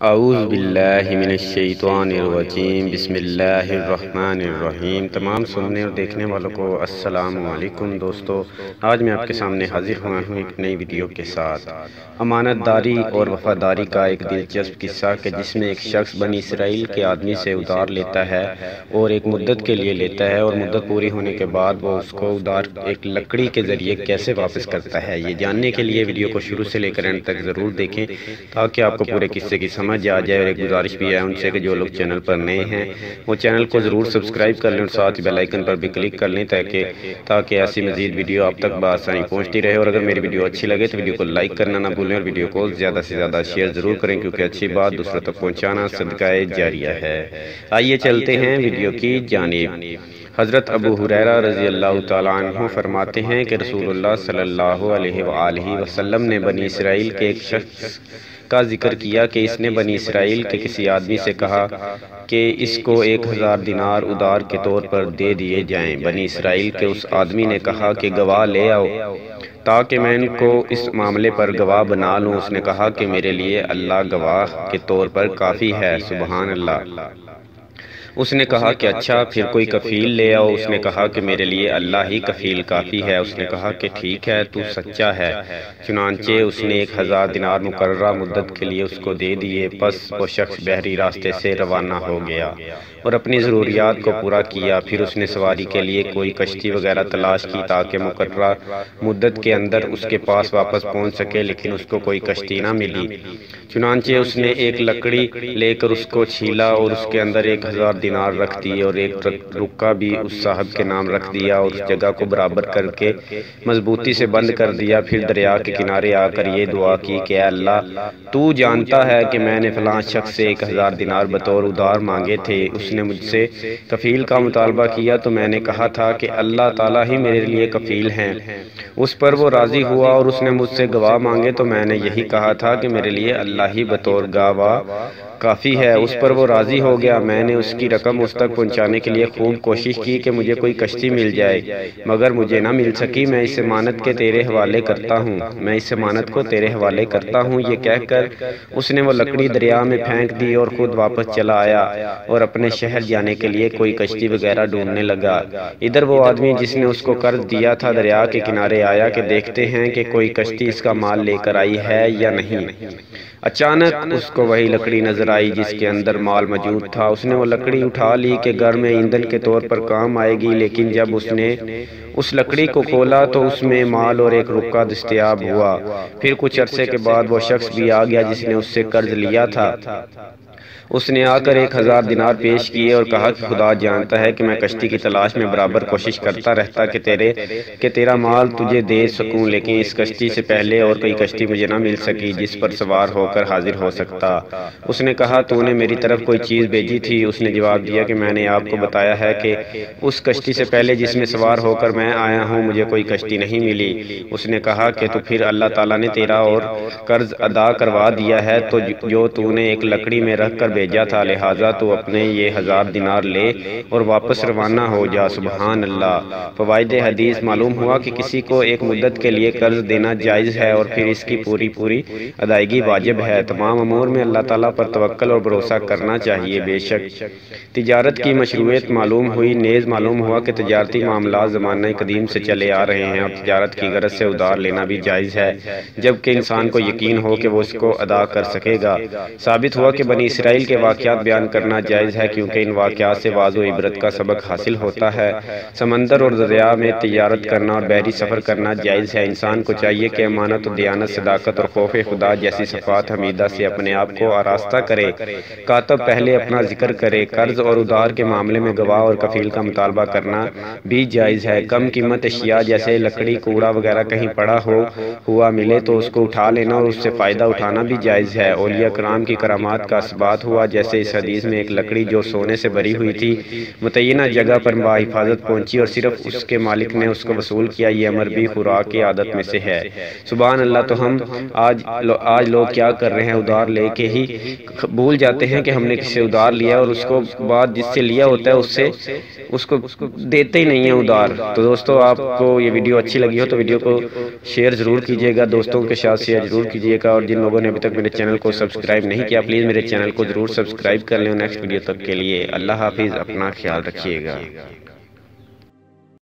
اعوذ باللہ من الشیطان الرجیم، بسم اللہ الرحمن الرحیم۔ تمام سننے اور دیکھنے والوں کو السلام علیکم دوستو، آج میں آپ کے سامنے حاضر ہوا ہوں ایک نئی ویڈیو کے ساتھ۔ امانت داری اور وفاداری کا ایک دلچسپ قصہ کہ جس میں ایک شخص بنی اسرائیل کے آدمی سے ادھار لیتا ہے اور ایک مدت کے لیے لیتا ہے، اور مدت پوری ہونے کے بعد وہ اس کو ادھار ایک لکڑی کے ذریعے کیسے واپس کرتا ہے۔ یہ جاننے کے لیے ویڈیو کو شروع سے لے کر اینڈ تک ضرور دیکھیں تاکہ آپ کو پورے قصے کی سمجھ آ جائے۔ اور ایک گزارش بھی ہے ان سے کہ جو لوگ چینل پر نئے ہیں وہ چینل کو ضرور سبسکرائب کر لیں اور ساتھ ہی بیل آئیکن پر بھی کلک کر لیں تاکہ ایسی مزید ویڈیو آپ تک بآسانی پہنچتی رہے۔ اور اگر میری ویڈیو اچھی لگے تو ویڈیو کو لائک کرنا نہ بھولیں اور ویڈیو کو زیادہ سے زیادہ شیئر ضرور کریں، کیونکہ اچھی بات دوسروں تک پہنچانا صدقہ جاریہ ہے۔ آئیے چلتے ہیں ویڈیو کی جانب۔ حضرت ابو ہریرہ رضی اللہ تعالیٰ عنہ فرماتے ہیں کہ رسول اللہ صلی اللہ علیہ وآلہ وسلم نے بنی اسرائیل کے ایک شخص کا ذکر کیا کہ اس نے بنی اسرائیل کے کسی آدمی سے کہا کہ اس کو 1000 دینار ادھار کے طور پر دے دیے جائیں۔ بنی اسرائیل کے اس آدمی نے کہا کہ گواہ لے آؤ تاکہ میں ان کو اس معاملے پر گواہ بنا لوں۔ اس نے کہا کہ میرے لیے اللہ گواہ کے طور پر کافی ہے۔ سبحان اللہ۔ اس نے کہا کہ اچھا پھر کوئی کفیل لے آؤ۔ اس نے کہا کہ میرے لیے اللہ ہی کفیل کافی ہے۔ اس نے کہا کہ ٹھیک ہے، تو سچا ہے۔ چنانچہ اس نے 1000 دینار مقررہ مدت کے لیے اس کو دے دیے۔ پس وہ شخص بحری راستے سے روانہ ہو گیا اور اپنی ضروریات کو پورا کیا۔ پھر اس نے سواری کے لیے کوئی کشتی وغیرہ تلاش کی تاکہ مقررہ مدت کے اندر اس کے پاس واپس پہنچ سکے، لیکن اس کو کوئی کشتی نہ ملی۔ چنانچہ اس نے ایک لکڑی لے کر اس کو چھیلا اور اس کے اندر 1000 دینار رکھ دیے اور ایک رکا بھی اس صاحب کے نام رکھ دیا اور اس جگہ کو برابر کر کے مضبوطی سے بند کر دیا۔ پھر دریا کے کنارے آ کر یہ دعا کی کہ اے اللہ، تو جانتا ہے کہ میں نے فلاں شخص سے 1000 دینار بطور ادھار مانگے تھے۔ اس نے مجھ سے کفیل کا مطالبہ کیا تو میں نے کہا تھا کہ اللہ تعالیٰ ہی میرے لیے کفیل ہیں۔ اس پر وہ راضی ہوا اور اس نے مجھ سے گواہ مانگے تو میں نے یہی کہا تھا کہ میرے لیے اللہ ہی بطور گواہ کافی ہے۔ اس پر وہ راضی ہو گیا۔ میں نے اس کی رقم اس تک پہنچانے کے لیے خوب کوشش کی کہ مجھے کوئی کشتی مل جائے، مگر مجھے نہ مل سکی۔ میں اس امانت کے تیرے حوالے کرتا ہوں، میں اس امانت کو تیرے حوالے کرتا ہوں۔ یہ کہہ کر اس نے وہ لکڑی دریا میں پھینک دی اور خود واپس چلا آیا اور اپنے شہر جانے کے لیے کوئی کشتی وغیرہ ڈھونڈنے لگا۔ ادھر وہ آدمی جس نے اس کو قرض دیا تھا دریا کے کنارے آیا کہ دیکھتے ہیں کہ کوئی کشتی اس کا مال لے کر آئی ہے یا نہیں۔ اچانک اس کو وہی لکڑی نظر آئی جس کے اندر مال موجود تھا۔ اس نے وہ لکڑی اٹھا لی کہ گھر میں ایندھن کے طور پر کام آئے گی، لیکن جب اس نے اس لکڑی کو کھولا تو اس میں مال اور ایک رکا دستیاب ہوا۔ پھر کچھ عرصے کے بعد وہ شخص بھی آ گیا جس نے اس سے قرض لیا تھا۔ اس نے آ کر 1000 دینار پیش کیے اور کہا کہ خدا جانتا ہے کہ میں کشتی کی تلاش میں برابر کوشش کرتا رہتا کہ تیرا مال تجھے دے سکوں، لیکن اس کشتی سے پہلے اور کوئی کشتی مجھے نہ مل سکی جس پر سوار ہو کر حاضر ہو سکتا۔ اس نے کہا تو نے میری طرف کوئی چیز بھیجی تھی؟ اس نے جواب دیا کہ میں نے آپ کو بتایا ہے کہ اس کشتی سے پہلے جس میں سوار ہو کر میں آیا ہوں مجھے کوئی کشتی نہیں ملی۔ اس نے کہا کہ تو پھر اللہ تعالیٰ نے تیرا اور قرض ادا کروا دیا ہے تو جو تو نے ایک لکڑی میں رکھ کر بھیجا تھا، لہٰذا تو اپنے یہ 1000 دینار لے اور واپس روانہ ہو جا۔ سبحان اللہ۔ فوائد حدیث معلوم ہوا کہ کسی کو ایک مدت کے لیے قرض دینا جائز ہے اور پھر اس کی پوری ادائیگی واجب ہے۔ تمام امور میں اللہ تعالیٰ پر توکل اور بھروسہ کرنا چاہیے۔ بے شک تجارت کی مشروعیت معلوم ہوئی، نیز معلوم ہوا کہ تجارتی معاملات زمانہ قدیم سے چلے آ رہے ہیں اور تجارت کی غرض سے ادھار لینا بھی جائز ہے جبکہ انسان کو یقین ہو کہ وہ اس کو ادا کر سکے گا۔ ثابت ہوا کہ بنی اسرائیل کے واقعات بیان کرنا جائز ہے کیونکہ ان واقعات سے وعظ و عبرت کا سبق حاصل ہوتا ہے۔ سمندر اور دریا میں تجارت کرنا اور بحری سفر کرنا جائز ہے۔ انسان کو چاہیے کہ امانت و دیانت، صداقت اور خوف خدا جیسی صفات حمیدہ سے اپنے آپ کو آراستہ کرے۔ کاتب پہلے اپنا ذکر کرے۔ قرض اور ادھار کے معاملے میں گواہ اور کفیل کا مطالبہ کرنا بھی جائز ہے۔ کم قیمت اشیاء جیسے لکڑی، کوڑا وغیرہ کہیں پڑا ہوا ملے تو اس کو اٹھا لینا اور اس سے فائدہ اٹھانا بھی جائز ہے۔ اولیاء کرام کی کرامات کا اسباب ساتھ ہوا، جیسے اس حدیث میں ایک لکڑی جو سونے سے بھری ہوئی تھی متعینہ جگہ پر بحفاظت پہنچی اور صرف اس کے مالک نے اس کو وصول کیا۔ یہ امر بھی خوراک کی عادت میں سے ہے۔ سبحان اللہ۔ تو ہم آج لوگ کیا کر رہے ہیں، ادار لے کے ہی بھول جاتے ہیں کہ ہم نے کسی سے ادار لیا، اور اس کو بعد جس سے لیا ہوتا ہے اس کو دیتے ہی نہیں ہیں ادار۔ تو دوستو، آپ کو یہ ویڈیو اچھی لگی ہو تو ویڈیو کو شیئر ضرور کیجیے گا، دوستوں کے ساتھ شیئر ضرور کیجیے گا، اور جن لوگوں نے ابھی تک میرے چینل کو سبسکرائب نہیں کیا پلیز میرے چینل کو ضرور سبسکرائب کر لیں۔ نیکسٹ ویڈیو تک کے لیے اللہ حافظ، اپنا خیال رکھیے گا۔